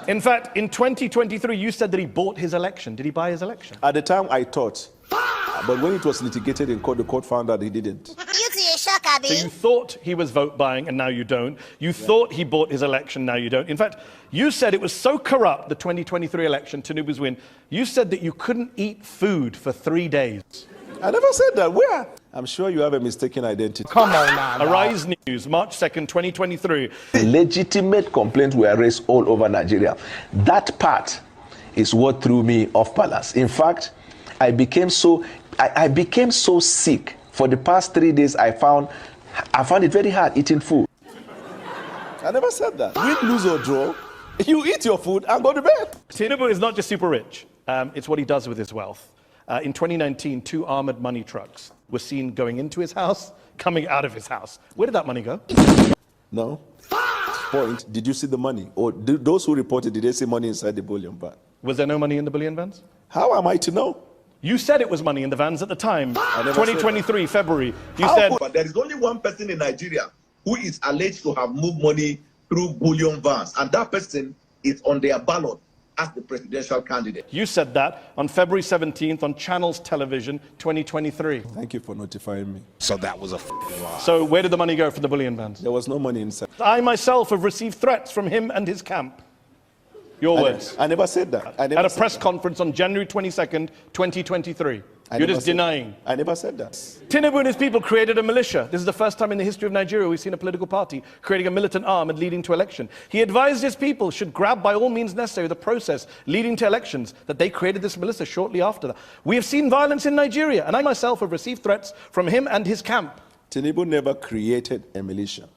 that. In fact, in 2023, you said that he bought his election. Did he buy his election? At the time, I thought. But when it was litigated in court, the court found out he didn't. So you thought he was vote buying, and now you don't. You thought he bought his election, now you don't. In fact, you said it was so corrupt, the 2023 election, Tinubu's win, you said that you couldn't eat food for 3 days. I never said that. Where? I'm sure you have a mistaken identity. Come on now. Arise News, March 2nd, 2023. Legitimate complaints were raised all over Nigeria. That part is what threw me off balance. In fact, I became so sick. For the past 3 days, I found it very hard eating food. I never said that. Win, lose or draw, you eat your food and go to bed. Tinubu is not just super rich. It's what he does with his wealth. In 2019, 2 armored money trucks were seen going into his house, coming out of his house. Where did that money go? No. Point. Did you see the money? Or those who reported, did they see money inside the bullion van? Was there no money in the bullion vans? How am I to know? You said it was money in the vans at the time. 2023, February. You How said... But there is only one person in Nigeria who is alleged to have moved money through bullion vans, and that person is on their ballot as the presidential candidate. You said that on February 17th on Channels Television 2023. Thank you for notifying me. So that was a lie. So where did the money go for the bullion vans? There was no money inside. I myself have received threats from him and his camp. Your words. I never said that. At a press conference on January 22nd, 2023. You're just denying. I never said that. Tinubu and his people created a militia. This is the first time in the history of Nigeria we've seen a political party creating a militant arm and leading to election. He advised his people should grab by all means necessary the process leading to elections, that they created this militia shortly after that. We have seen violence in Nigeria, and I myself have received threats from him and his camp. Tinubu never created a militia.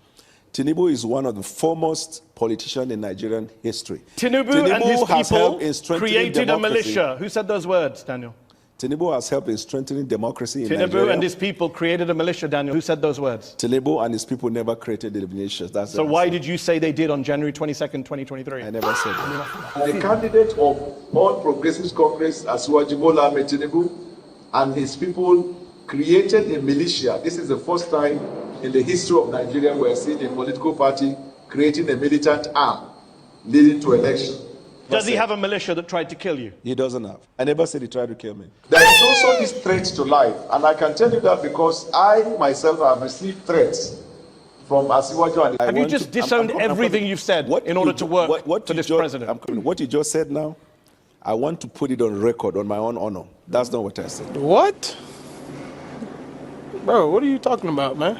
Tinubu is one of the foremost politicians in Nigerian history. Tinubu and his people created democracy. a militia. Who said those words, Daniel? Tinubu has helped in strengthening democracy in Tinubu Nigeria. and his people created a militia, Daniel. Who said those words? Tinubu and his people never created the militias. That's so why did you say they did on January 22nd, 2023? I never said that. The candidate of All Progressives Congress, Asiwaju Bola Ahmed Tinubu, and his people created a militia. This is the first time in the history of Nigeria we are seeing a political party creating a militant arm leading to election. Does he have a militia that tried to kill you? He doesn't have. I never said he tried to kill me. There is also this threat to life, and I can tell you that because I myself have received threats from Asiwaju. Have you just disowned everything you've said in order to work for this president? What you just said now, I want to put it on record on my own honor. That's not what I said. What? Bro, what are you talking about, man?